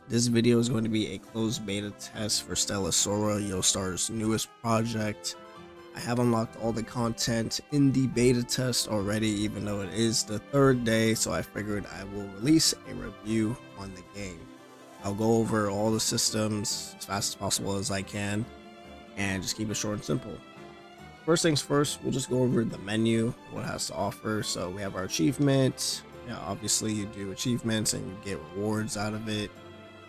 This video is going to be a closed beta test for Stella Sora, YoStar's newest project. I have unlocked all the content in the beta test already, even though it is the third day, so I figured I will release a review on the game. I'll go over all the systems as fast as possible as I can, and just keep it short and simple. First things first, we'll just go over the menu, what it has to offer. So we have our achievements. Obviously you do achievements and you get rewards out of it.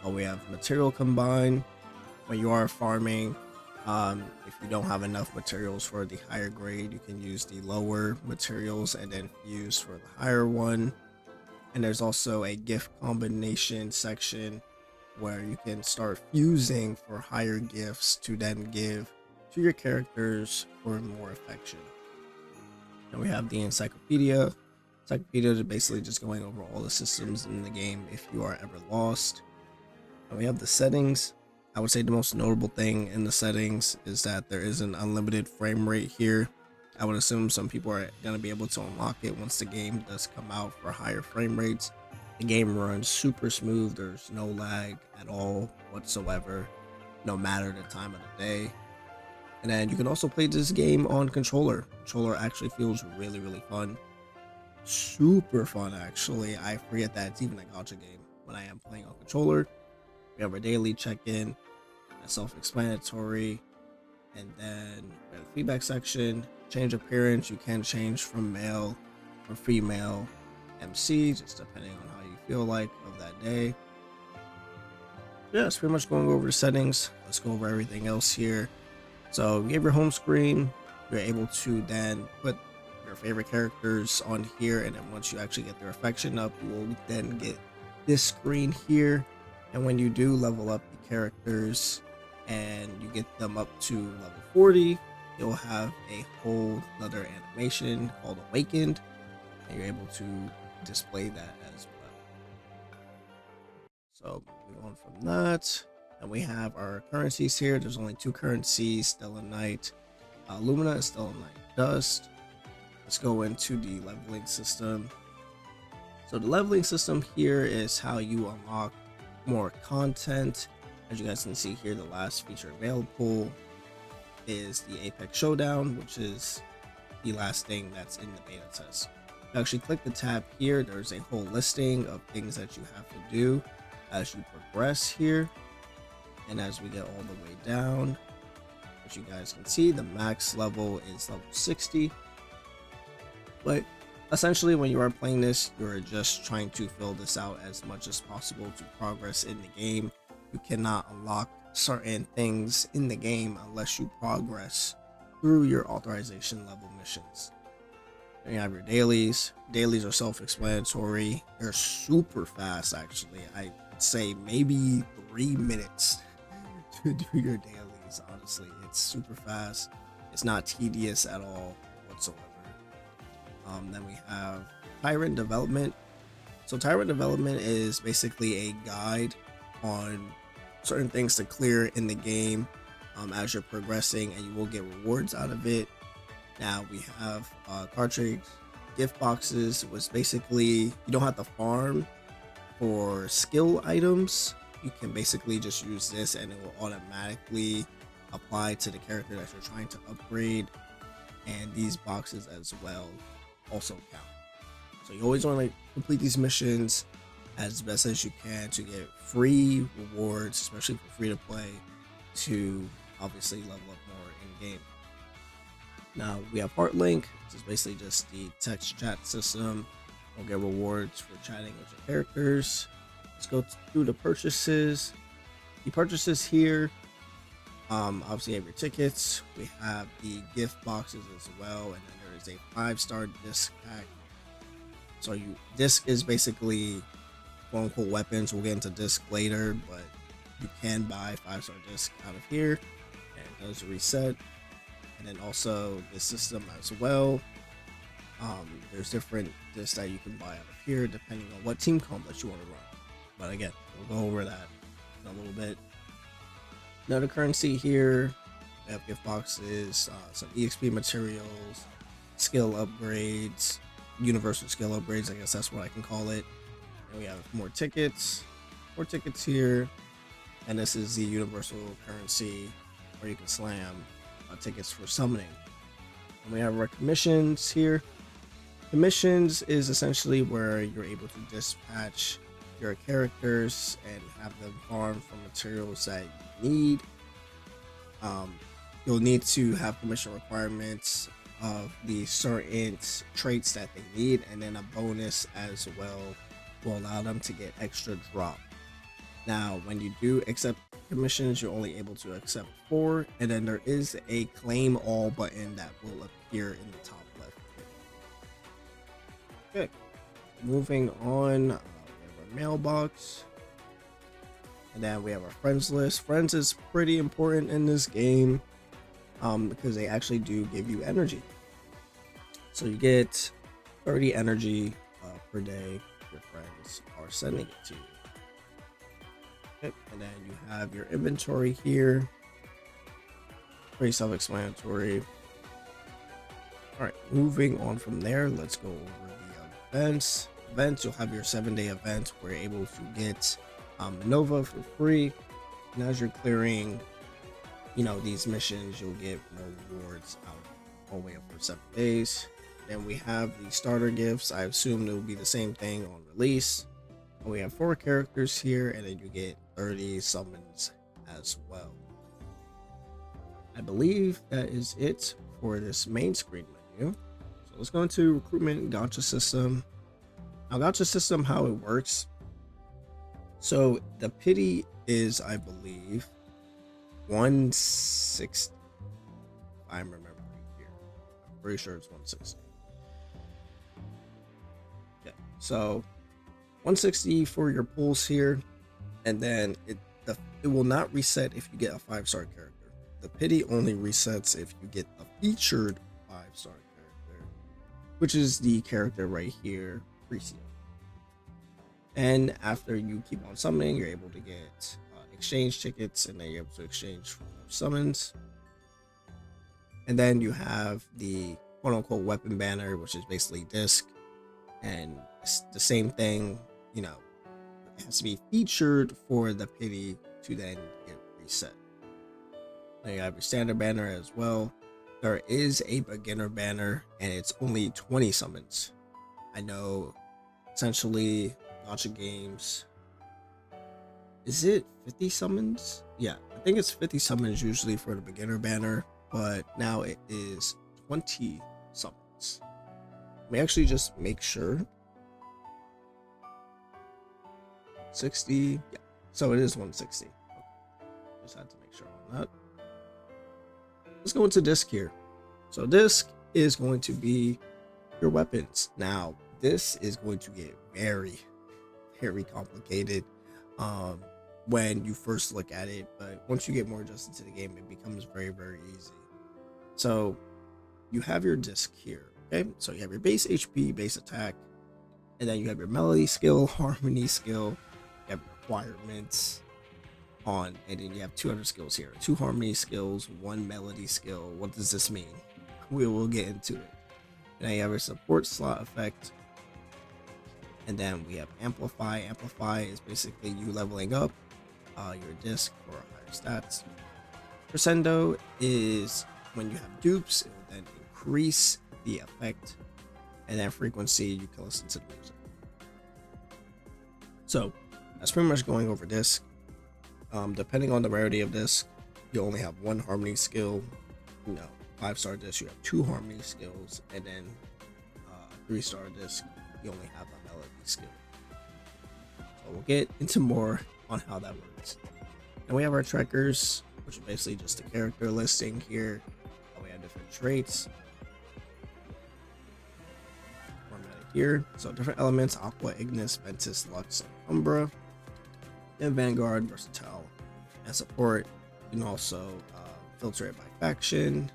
We have material combine. When you are farming, if you don't have enough materials for the higher grade, you can use the lower materials and then fuse for the higher one. And there's also a gift combination section where you can start fusing for higher gifts to then give to your characters for more affection. And we have the encyclopedia. Encyclopedia is basically just going over all the systems in the game if you are ever lost. And we have the settings. I would say the most notable thing in the settings is that there is an unlimited frame rate here. I would assume some people are going to be able to unlock it once the game does come out for higher frame rates. The game runs super smooth. There's no lag at all whatsoever, no matter the time of the day. And then you can also play this game on controller. Controller actually feels really fun. Super fun, actually. I forget that it's even a gacha game when I am playing on controller. We have our daily check-in, self-explanatory, and then we have the feedback section. Change appearance, you can change from male or female MC, just depending on how you feel like of that day. Yeah, it's pretty much going over the settings. Let's go over everything else here. So you have your home screen. You're able to then put your favorite characters on here, and then once you actually get their affection up, you will then get this screen here. And when you do level up the characters and you get them up to level 40, you'll have a whole another animation called Awakened, and you're able to display that as well. So moving on from that, and we have our currencies here. There's only two currencies, Stella Knight Lumina and Stella Knight Dust. Let's go into the leveling system. So the leveling system here is how you unlock more content. As you guys can see here, the last feature available is the Apex Showdown, which is the last thing that's in the beta test. If you actually click the tab here, there's a whole listing of things that you have to do as you progress here. And as we get all the way down, as you guys can see, the max level is level 60. But essentially, when you are playing this, you're just trying to fill this out as much as possible to progress in the game. You cannot unlock certain things in the game unless you progress through your authorization level missions. Then you have your dailies. Dailies are self-explanatory. They're super fast, actually. I would say maybe 3 minutes to do your dailies. Honestly, it's super fast. It's not tedious at all whatsoever. Then we have Tyrant Development. So Tyrant Development is basically a guide on certain things to clear in the game as you're progressing, and you will get rewards out of it. Now we have cartridge gift boxes, which basically you don't have to farm for skill items. You can basically just use this and it will automatically apply to the character that you're trying to upgrade, and these boxes as well also count. So you always want to complete these missions as best as you can to get free rewards, especially for free to play, to obviously level up more in game. Now we have Heartlink, which is basically just the text chat system. You'll get rewards for chatting with your characters. Let's go through the purchases. The purchases here, obviously you have your tickets. We have the gift boxes as well, and then there is a 5-star disc pack. So disc is basically quote unquote weapons. We'll get into disc later, but you can buy 5-star disc out of here, and it does reset. And then also the system as well. There's different discs that you can buy out of here depending on what team comp that you want to run. But again, we'll go over that in a little bit. Another currency here, we have gift boxes, some EXP materials, skill upgrades, universal skill upgrades, I guess that's what I can call it. And we have more tickets, 4 tickets here, and this is the universal currency where you can slam tickets for summoning. And we have our commissions here. Commissions is essentially where you're able to dispatch your characters and have them farm for materials that you need. You'll need to have commission requirements of the certain traits that they need, and then a bonus as well will allow them to get extra drop. Now, when you do accept commissions, you're only able to accept 4, and then there is a claim all button that will appear in the top left here. Okay, moving on, we have our mailbox, and then we have our friends list. Friends is pretty important in this game because they actually do give you energy. So you get 30 energy per day your friends are sending it to you. Okay, and then you have your inventory here. Pretty self-explanatory. Alright, moving on from there, let's go over the events. You'll have your 7-day event where you're able to get Nova for free. And as you're clearing, these missions, you'll get more rewards out all the way up for 7 days. Then we have the starter gifts. I assume it will be the same thing on release. And we have 4 characters here, and then you get 30 summons as well. I believe that is it for this main screen menu. So let's go into recruitment gacha system. Now, gacha system, how it works. So the pity is, I believe, 160. I'm remembering here. I'm pretty sure it's 160. Okay, so 160 for your pulls here, and then it will not reset if you get a 5-star character. The pity only resets if you get a featured 5-star character, which is the character right here, Precio. And after you keep on summoning, you're able to get exchange tickets, and then you're able to exchange for summons. And then you have the quote-unquote weapon banner, which is basically disc, and it's the same thing. It has to be featured for the pity to then get reset. Then you have your standard banner as well. There is a beginner banner, and it's only 20 summons. I know, essentially, gacha games. Is it 50 summons? Yeah, I think it's 50 summons usually for the beginner banner, but now it is 20 summons. Let me actually just make sure. 60, yeah, so it is 160. Okay. Just had to make sure on that. Let's go into disc here. So disc is going to be your weapons. Now, this is going to get very, very complicated when you first look at it, but once you get more adjusted to the game, it becomes very, very easy. So you have your disc here, okay? So you have your base HP, base attack, and then you have your melody skill, harmony skill, you have requirements on, and then you have 2 other skills here. 2 harmony skills, 1 melody skill. What does this mean? We will get into it. And then you have your support slot effect. And then we have amplify. Amplify is basically you leveling up your disc for higher stats. Crescendo is when you have dupes, it will then increase the effect. And then frequency, you can listen to the music. So that's pretty much going over disc. Depending on the rarity of disc, you only have 1 harmony skill. 5-star disc, you have 2 harmony skills, and then 3-star disc, you only have a melody skill. So we'll get into more on how that works. And we have our trackers, which is basically just a character listing here. We have different traits. Formatted here. So different elements: Aqua, Ignis, Ventus, Lux, and Umbra. And Vanguard, Versatile, and Support. You can also filter it by faction,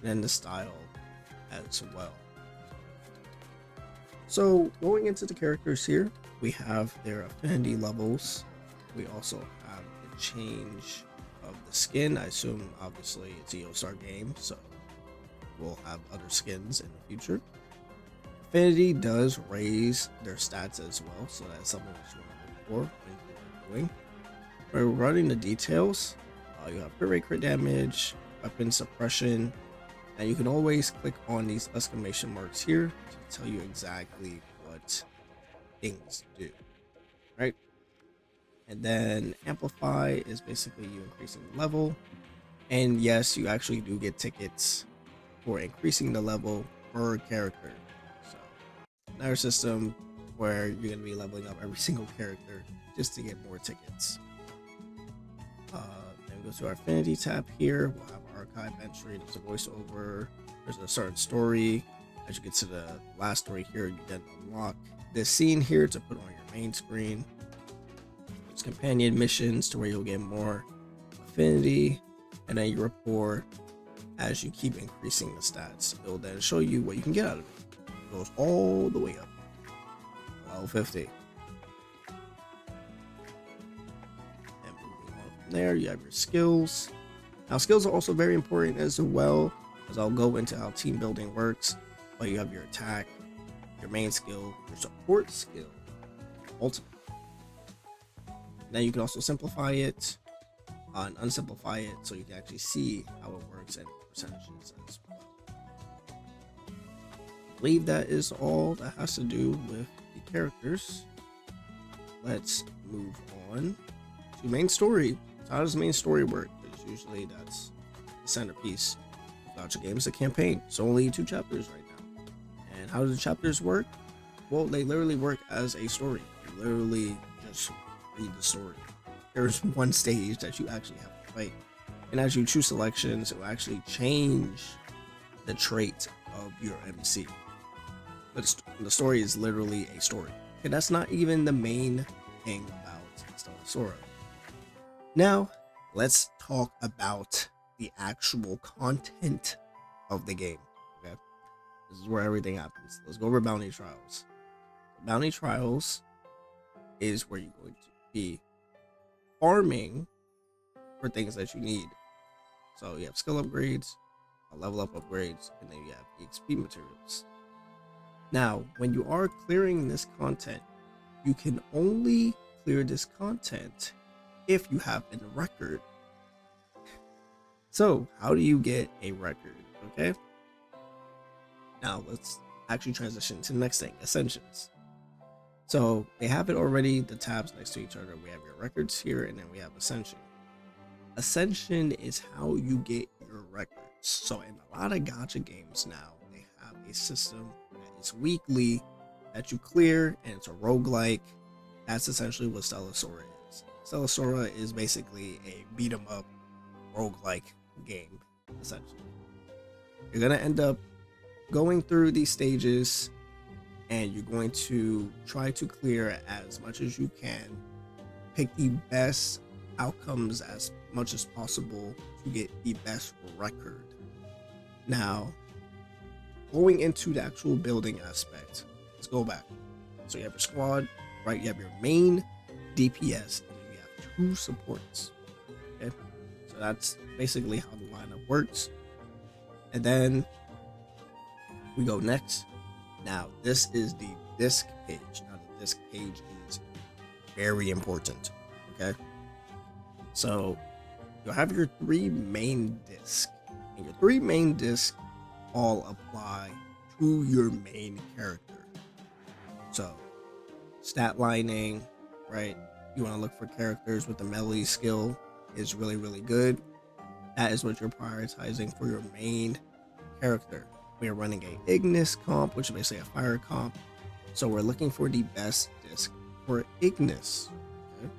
and the style as well. So going into the characters here, we have their affinity levels. We also have the change of the skin. I assume obviously it's a Yo-Star game, so we'll have other skins in the future. Affinity does raise their stats as well, so that's something that you want to look for when you're doing. Regarding the details, you have crit rate, crit damage, weapon suppression, and you can always click on these exclamation marks here to tell you exactly what things do, right? And then amplify is basically you increasing the level. And yes, you actually do get tickets for increasing the level per character. So another system where you're going to be leveling up every single character just to get more tickets. Then go to our affinity tab here. We'll have archive entry. There's a voiceover. There's a certain story. As you get to the last story here, you then unlock this scene here to put on your main screen. There's companion missions to where you'll get more affinity, and then you report as you keep increasing the stats. It'll then show you what you can get out of it. It goes all the way up. Level 50. There you have your skills. Now skills are also very important as well, as I'll go into how team building works. But you have your attack, your main skill, your support skill, ultimate. Now you can also simplify it and unsimplify it so you can actually see how it works and percentages as well. I believe that is all that has to do with the characters. Let's move on to main story. So how does the main story work? Because usually that's the centerpiece of GACHA games, the campaign. It's only 2 chapters right now. And how do the chapters work? Well, they literally work as a story. You literally just read the story. There's one stage that you actually have to fight. And as you choose selections, it will actually change the trait of your MC. But the story is literally a story. And that's not even the main thing about Stella Sora. Now, let's talk about the actual content of the game. Okay, this is where everything happens. Let's go over bounty trials. Bounty trials is where you're going to be farming for things that you need. So you have skill upgrades, level up upgrades, and then you have XP materials. Now, when you are clearing this content, you can only clear this content if you have a record. So how do you get a record? Okay, now let's actually transition to the next thing, Ascensions. So they have it already, the tabs next to each other. We have your records here, and then we have Ascension. Ascension is how you get your records. So in a lot of GACHA games now, they have a system that is weekly that you clear, and it's a roguelike. That's essentially what Stella Sora is. Stella Sora is basically a beat 'em up roguelike game, essentially. You're gonna end up going through these stages, and you're going to try to clear as much as you can, pick the best outcomes as much as possible to get the best record. Now, going into the actual building aspect, let's go back. So you have your squad, right? You have your main DPS, and then you have 2 supports. Okay, so that's basically how the lineup works. And then we go next. Now, this is the disc page. Now, the disc page is very important. Okay, so you'll have your 3 main discs, and your 3 main discs all apply to your main character. So stat lining, right? You want to look for characters with the melee skill is really good. That is what you're prioritizing for your main character. We are running a Ignis comp, which is basically a fire comp. So we're looking for the best disc for Ignis. Okay?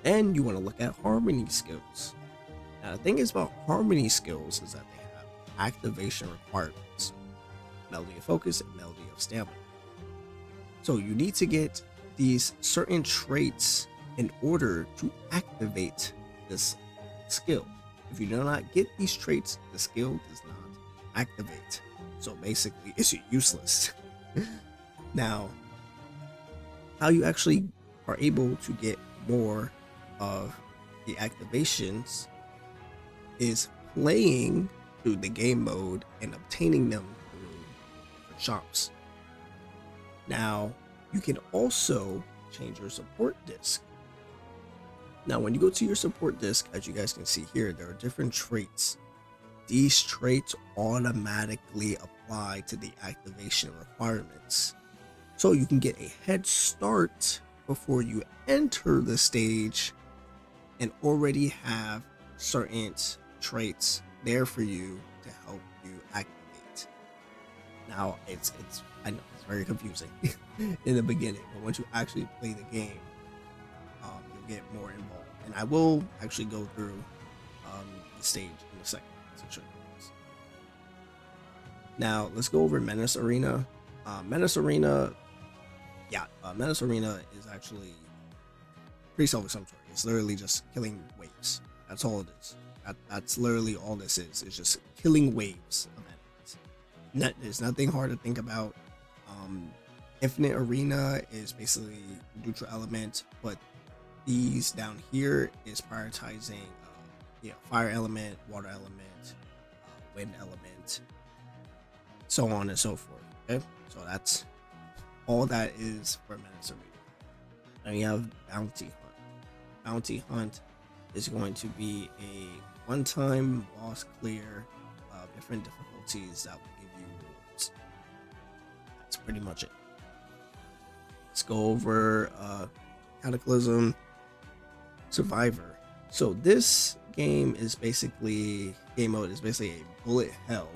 And you want to look at harmony skills. Now the thing is about harmony skills is that they have activation requirements. Melody of focus and melody of stamina. So you need to get these certain traits in order to activate this skill. If you do not get these traits, the skill does not activate. So basically, it's useless. Now, how you actually are able to get more of the activations is playing through the game mode and obtaining them through different shops. Now, you can also change your support disc. Now, when you go to your support disc, as you guys can see here, there are different traits. These traits automatically apply to the activation requirements. So you can get a head start before you enter the stage and already have certain traits there for you to help you activate. Now, I know it's very confusing in the beginning, but once you actually play the game, you'll get more involved. And I will actually go through the stage in a second to show you this. Now, let's go over Menace Arena. Menace Arena is actually pretty self-explanatory. It's literally just killing waves. That's all it is. That's literally all this is. It's just killing waves of enemies. There's nothing hard to think about. Infinite Arena is basically neutral element, but these down here is prioritizing fire element, water element, wind element, so on and so forth. Okay, so that's all that is for Menace Arena. Now you have Bounty Hunt. Bounty Hunt is going to be a one-time boss clear of different difficulties that will give you rewards. That's pretty much it. Let's go over Cataclysm Survivor. So this game is basically a bullet hell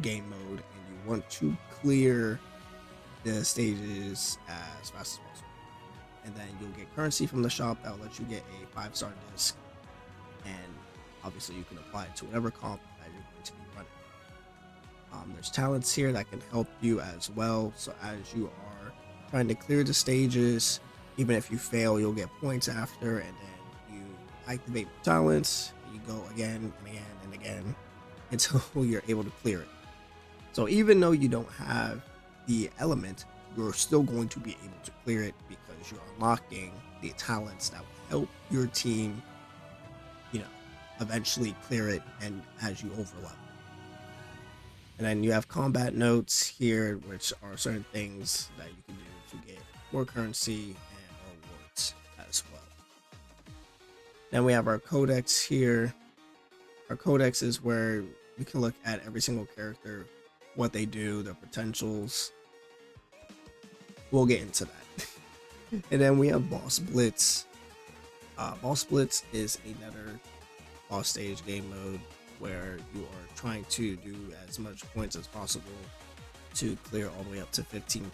game mode, and you want to clear the stages as fast as possible. And then you'll get currency from the shop that will let you get a 5-star disc, and obviously you can apply it to whatever comp that you're going to be running. There's talents here that can help you as well. So as you are trying to clear the stages, even if you fail, you'll get points after, and then you activate talents. You go again and again and again until you're able to clear it. So even though you don't have the element, you're still going to be able to clear it because you're unlocking the talents that will help your team, eventually clear it, and as you overlap. And then you have combat notes here, which are certain things that you can do to get more currency and rewards as well. Then we have our codex here. Our codex is where we can look at every single character, what they do, their potentials. We'll get into that. And then we have Boss Blitz. Boss Blitz is another boss stage game mode where you are trying to do as much points as possible to clear all the way up to 15k.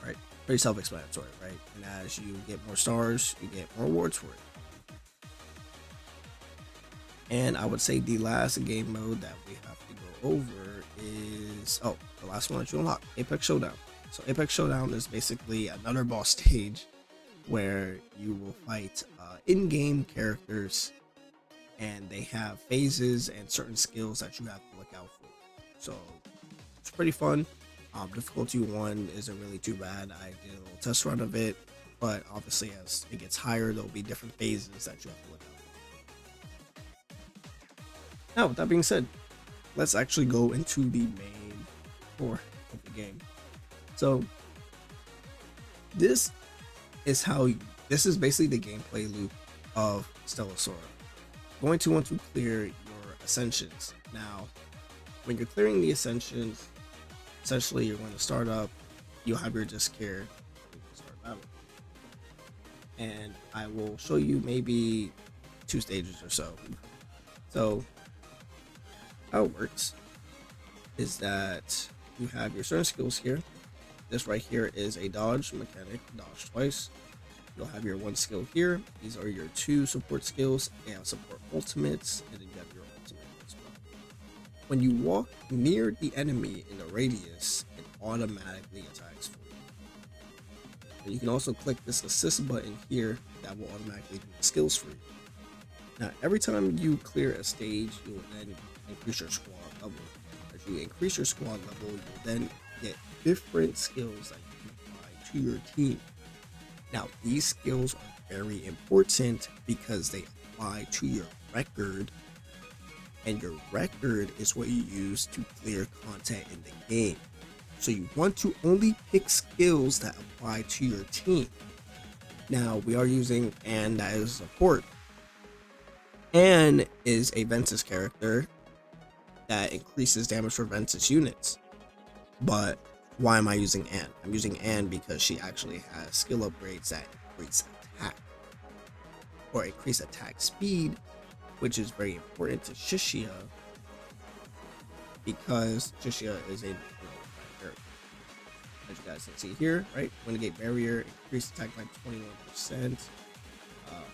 Right, pretty self-explanatory, right? And as you get more stars, you get more rewards for it. And I would say the last game mode that we have to go over is the last one that you unlock, Apex Showdown. So Apex Showdown is basically another boss stage where you will fight in-game characters, and they have phases and certain skills that you have to look out for. So it's pretty fun. Difficulty 1 isn't really too bad. I did a little test run of it, but obviously as it gets higher, there'll be different phases that you have to look out for. Now, with that being said, let's actually go into the main core of the game. So this is basically the gameplay loop of Stella Sora. You're going to want to clear your ascensions. Now, when you're clearing the ascensions, essentially you're going to start up, you'll have your disc here, start battle. And I will show you maybe 2 stages or so. So how it works is that you have your certain skills here. This right here is a dodge mechanic, dodge twice. You'll have your 1 skill here. These are your 2 support skills and support ultimates, and then you have your ultimate as well. When you walk near the enemy in a radius, it automatically attacks for you. And you can also click this assist button here that will automatically do the skills for you. Now, every time you clear a stage, you will then increase your squad level. As you increase your squad level, you'll then get different skills that you can apply to your team. Now, these skills are very important because they apply to your record, and your record is what you use to clear content in the game. So you want to only pick skills that apply to your team. Now we are using Anne that is support. Anne is a Ventus character that increases damage for Ventus units. But why am I using Anne? I'm using Anne because she actually has skill upgrades that increase attack or increase attack speed, which is very important to Shishia because Shishia is a character. As you guys can see here, right? Renegade Barrier, increased attack by 21%,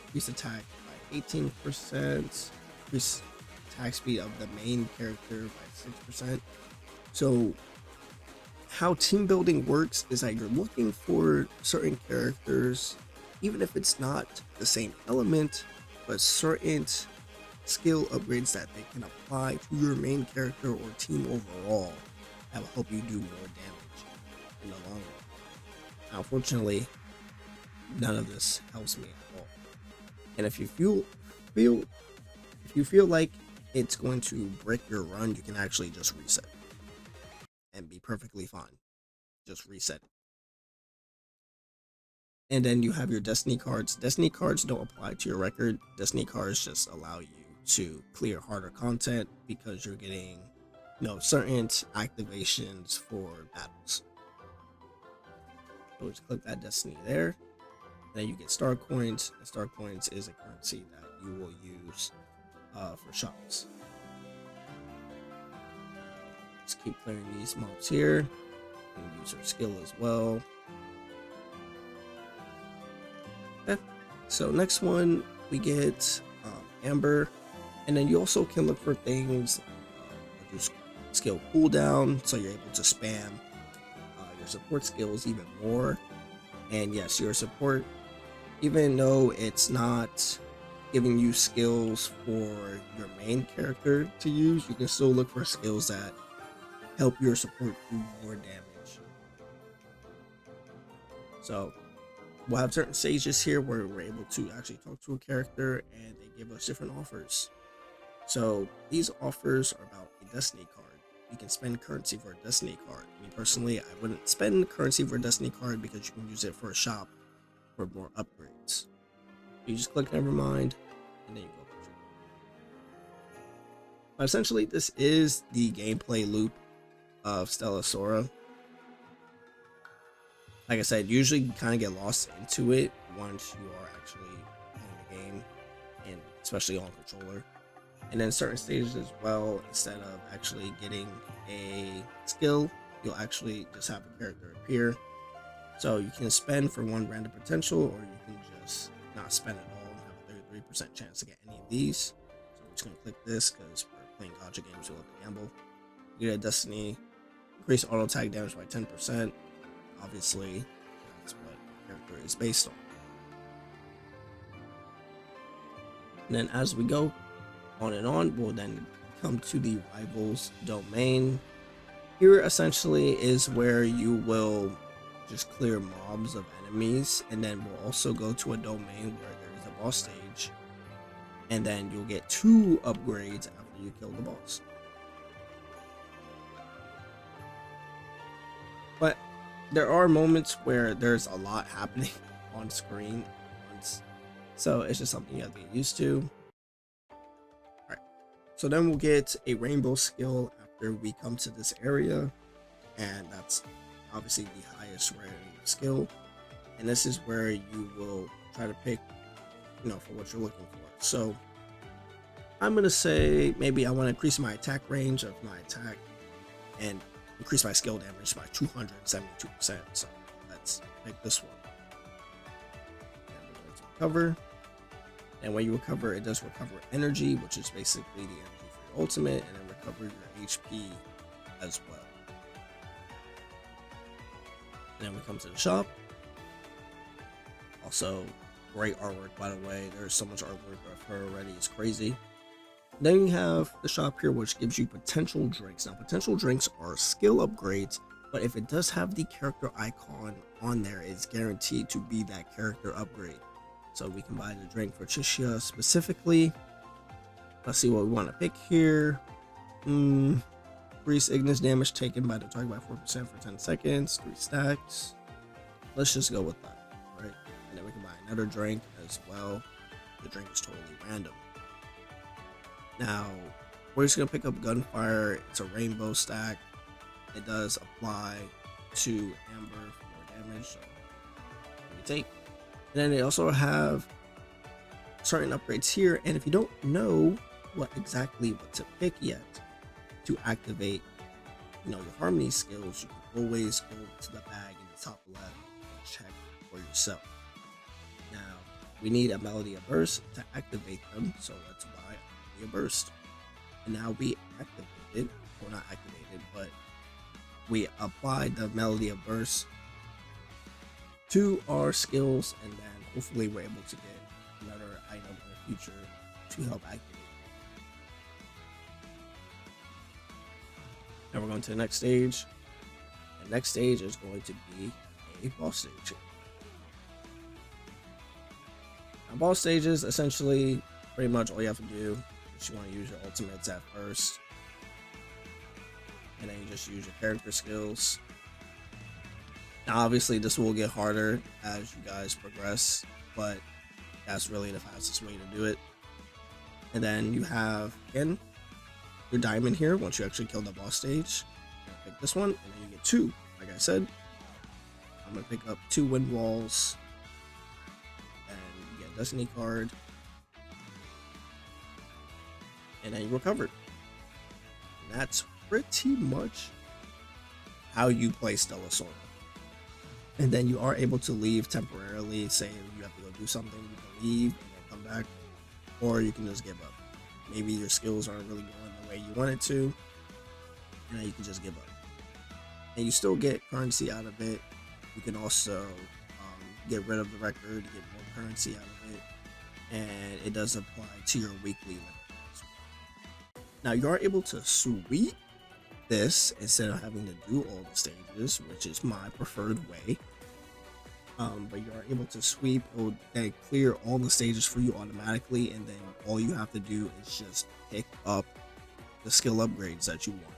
increased attack by 18%, increased attack speed of the main character by 6%. So how team building works is that you're looking for certain characters, even if it's not the same element, but certain skill upgrades that they can apply to your main character or team overall that will help you do more damage in the long run. Now, unfortunately, none of this helps me at all. And if you feel like it's going to break your run, you can actually just reset and be perfectly fine. Just reset it. And then you have your Destiny cards. Destiny cards don't apply to your record. Destiny cards just allow you to clear harder content because you're getting, certain activations for battles. So just click that Destiny there. And then you get star coins. And star coins is a currency that you will use for shops. Just keep clearing these mobs here. And use your skill as well. Okay. So next one we get Amber, and then you also can look for things reduce skill cooldown, so you're able to spam your support skills even more. And yes, your support, even though it's not giving you skills for your main character to use, you can still look for skills that help your support do more damage. So we'll have certain stages here where we're able to actually talk to a character and they give us different offers. So these offers are about a Destiny card. You can spend currency for a Destiny card. Me personally, I wouldn't spend currency for a Destiny card because you can use it for a shop for more upgrades. You just click Nevermind and then you go. But essentially, this is the gameplay loop of Stella Sora. Like I said, usually you kind of get lost into it once you are actually playing the game, and especially on controller. And then certain stages as well, instead of actually getting a skill, you'll actually just have a character appear. So you can spend for one random potential, or you can just not spend at all and have a 33% chance to get any of these. So we're just going to click this because we're playing GACHA games, we love to gamble. You get a Destiny, increase auto attack damage by 10%. Obviously, that's what the character is based on. And then as we go on and on, we'll then come to the Rivals domain. Here essentially is where you will just clear mobs of enemies, and then we'll also go to a domain where there is a boss stage, and then you'll get 2 upgrades after you kill the boss. But there are moments where there's a lot happening on screen at once, so it's just something you have to get used to. Alright, so then we'll get a rainbow skill after we come to this area, and that's obviously the highest rarity skill, and this is where you will try to pick, for what you're looking for. So I'm gonna say maybe I want to increase my attack range of my attack and increase my skill damage by 272%. So let's make this one. And we're going to recover. And when you recover, it does recover energy, which is basically the energy for your ultimate, and then recover your HP as well. And then we come to the shop. Also, great artwork, by the way. There's so much artwork of her already, it's crazy. Then you have the shop here, which gives you potential drinks. Now, potential drinks are skill upgrades, but if it does have the character icon on there, it's guaranteed to be that character upgrade. So we can buy the drink for Shishia specifically. Let's see what we want to pick here. Increase Ignis damage taken by the target by 4% for 10 seconds, 3 stacks. Let's just go with that, right? And then we can buy another drink as well. The drink is totally random. Now, we're just gonna pick up Gunfire. It's a rainbow stack. It does apply to Amber for more damage, so we take. And then they also have certain upgrades here, and if you don't know what to pick yet to activate, your harmony skills, you can always go to the bag in the top left and check for yourself. Now, we need a Melody of Burst to activate them, so let's buy a Melody of Burst. And now we activated, or not activated, but we applied the Melody of Burst to our skills, and then hopefully we're able to get another item in the future to help activate. Now we're going to the next stage. The next stage is going to be a boss stage. Now, boss stages, essentially, pretty much all you have to do is you want to use your ultimates at first, and then you just use your character skills. Now, obviously, this will get harder as you guys progress, but that's really the fastest way to do it. And then you have, again, your diamond here once you actually kill the boss stage. You're gonna pick this one, and then you get 2. Like I said, I'm gonna pick up 2 wind walls, and you get a destiny card, and then you recovered. And that's pretty much how you play Stella Sora. And then you are able to leave temporarily. Say you have to go do something, you can leave and then come back, or you can just give up. Maybe your skills aren't really going the way you want it to, and then you can just give up. And you still get currency out of it. You can also get rid of the record, get more currency out of it, and it does apply to your weekly limit. Now you are able to sweep this instead of having to do all the stages, which is my preferred way. But you are able to sweep. It will then clear all the stages for you automatically, and then all you have to do is just pick up the skill upgrades that you want.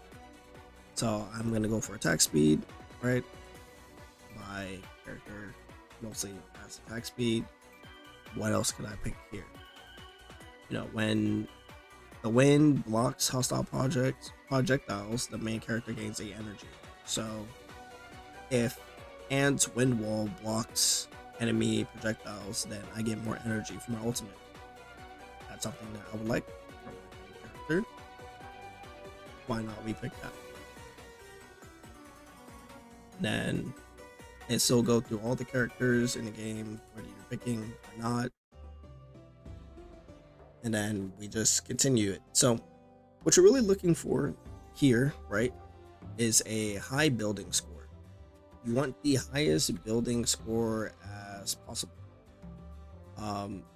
So I'm gonna go for attack speed, right? My character mostly has attack speed. What else could I pick here? When the wind blocks hostile projectiles, the main character gains 8 energy. So if Ant's wind wall blocks enemy projectiles, then I get more energy from my ultimate. That's something that I would like from my main character. Why not we pick that? Then it still go through all the characters in the game, whether you're picking or not. And then we just continue it. So what you're really looking for here, right, is a high building score. You want the highest building score as possible.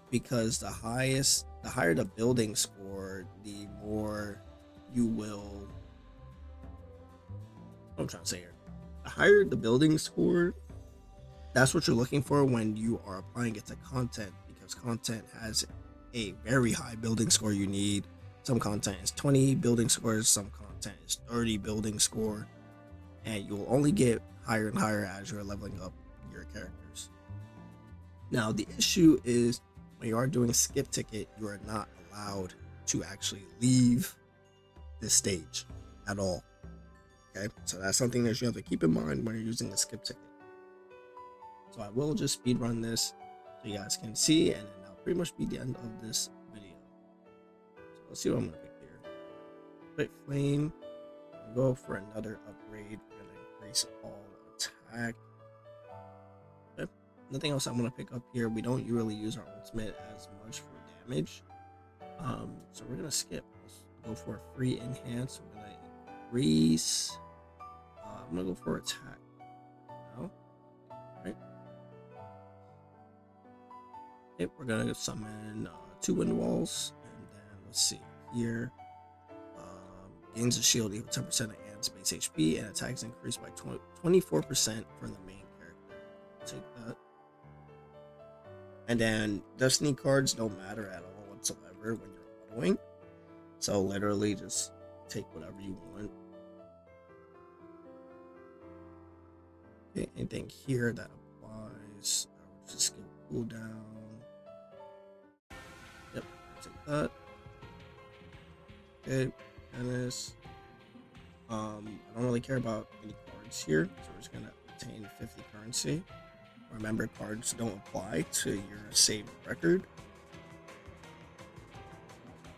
Because the higher the building score, the more you will, what I'm trying to say here, the higher the building score, that's what you're looking for when you are applying it to content, because content has a very high building score you need. Some content is 20 building scores, some content is 30 building score, and you'll only get higher and higher as you're leveling up your characters. Now the issue is when you are doing skip ticket, you are not allowed to actually leave this stage at all. Okay, so that's something that you have to keep in mind when you're using the skip ticket. So I will just speed run this so you guys can see, and then that'll pretty much be the end of this video. So let's see what I'm gonna pick here. Quick flame. I'll go for another upgrade. We're gonna increase all attack. Okay. Nothing else I'm gonna pick up here. We don't really use our ultimate as much for damage. So we're gonna skip. Let's go for a free enhance. We're gonna increase. I'm gonna go for attack. No. Right. Okay, we're gonna summon 2 wind walls, and then let's see here. Gains a shield equal 10% of Ant's base HP, and attacks increased by 24% for the main character. Take that. And then destiny cards don't matter at all whatsoever when you're autoing. So literally just take whatever you want. Okay, anything here that applies, just skip cooldown. Yep, take that. Okay, Menace. I don't really care about any cards here, so we're just gonna obtain 50 currency. Remember, cards don't apply to your saved record.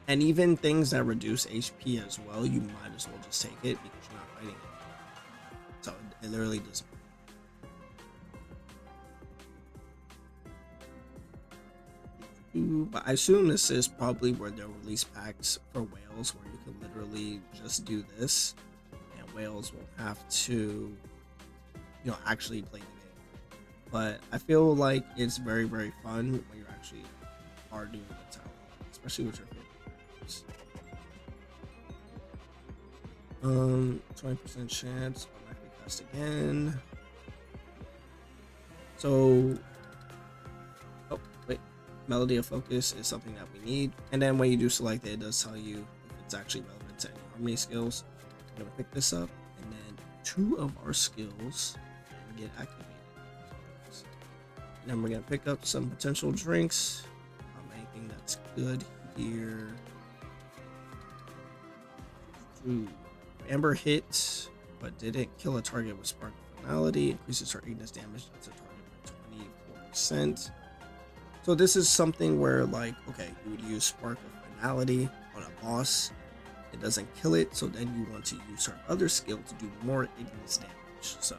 And even things that reduce HP as well, you might as well just take it because you're not fighting it. So it literally doesn't. But I assume this is probably where they'll release packs for whales where you can literally just do this and whales won't have to, actually play the game. But I feel like it's very, very fun when you actually are doing the tower, especially with your favorite characters. 20% chance automatically cast again. So Melody of Focus is something that we need, and then when you do select it, it does tell you if it's actually relevant to any harmony skills. I'm gonna pick this up, and then 2 of our skills get activated. And then we're gonna pick up some potential drinks. Anything that's good here. Ooh. Amber hits, but didn't kill a target with Spark of Finality. Increases her Ignis damage to the target by 24%. So this is something where, like, okay, you would use Spark of Finality on a boss. It doesn't kill it, so then you want to use her other skill to do more Ignis damage. So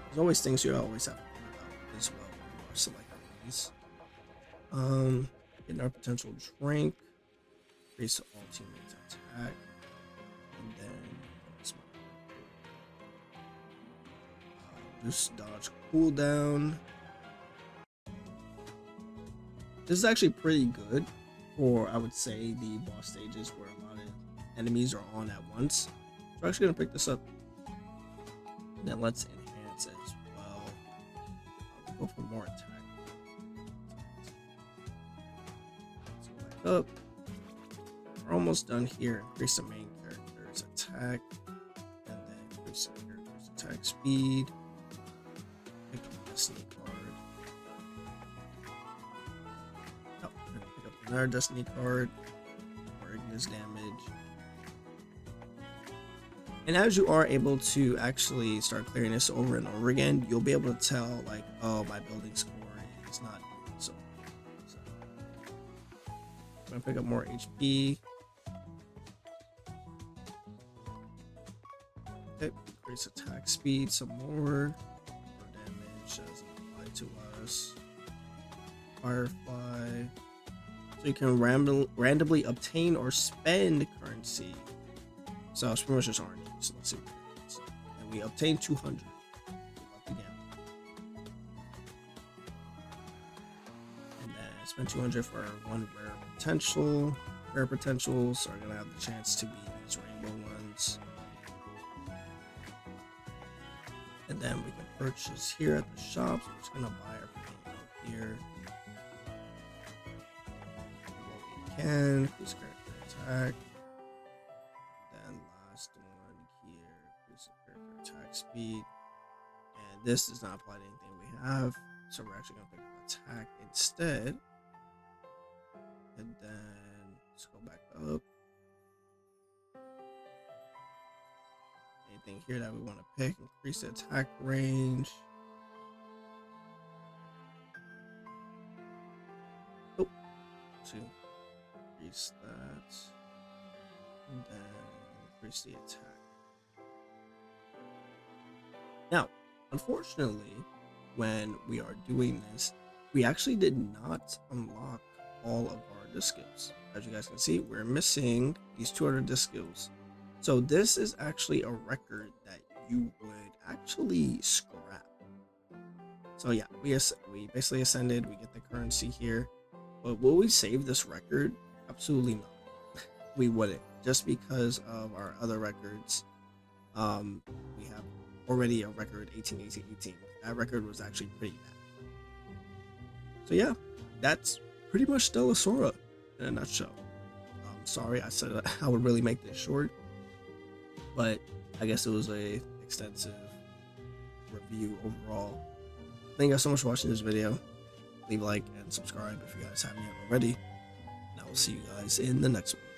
there's always things you always have to think about as well when you are selecting these. Getting our potential drink. Increase all teammates attack. And then boost dodge cooldown. This is actually pretty good for, I would say, the boss stages where a lot of enemies are on at once. So we're actually going to pick this up. And then let's enhance as well. Let's go for more attack. Let's go back up. We're almost done here. Increase the main character's attack. And then increase the character's attack speed. Pick up the Destiny card. Another Destiny card for Ignis damage. And as you are able to actually start clearing this over and over again, you'll be able to tell, like, oh, my building score is not doing so. I'm gonna pick up more HP. Okay, increase attack speed some more. More damage doesn't apply to us. Firefly. So you can randomly obtain or spend currency. So it's pretty much just orange. So let's see what it is. And we obtain 200. And then spend 200 for 1 rare potential. Rare potentials are gonna have the chance to be these rainbow ones. And then we can purchase here at the shop. So we're just gonna buy everything out here. Can increase character attack. Then last one here, increase character attack speed. And this does not apply to anything we have, so we're actually gonna pick up attack instead. And then let's go back up. Anything here that we want to pick, increase the attack range. Oh, 2. Increase that, and then increase the attack. Now, unfortunately, when we are doing this, we actually did not unlock all of our disc skills. As you guys can see, we're missing these 200 disc skills. So this is actually a record that you would actually scrap. So yeah, we basically ascended, we get the currency here. But will we save this record? Absolutely not. We wouldn't, just because of our other records. We have already a record 18, 18, 18. That record was actually pretty bad. So yeah, that's pretty much Stella Sora in a nutshell. Sorry, I said I would really make this short, but I guess it was a extensive review overall. Thank you guys so much for watching this video. leave a like and subscribe if you guys haven't yet already. And I will see you guys in the next one.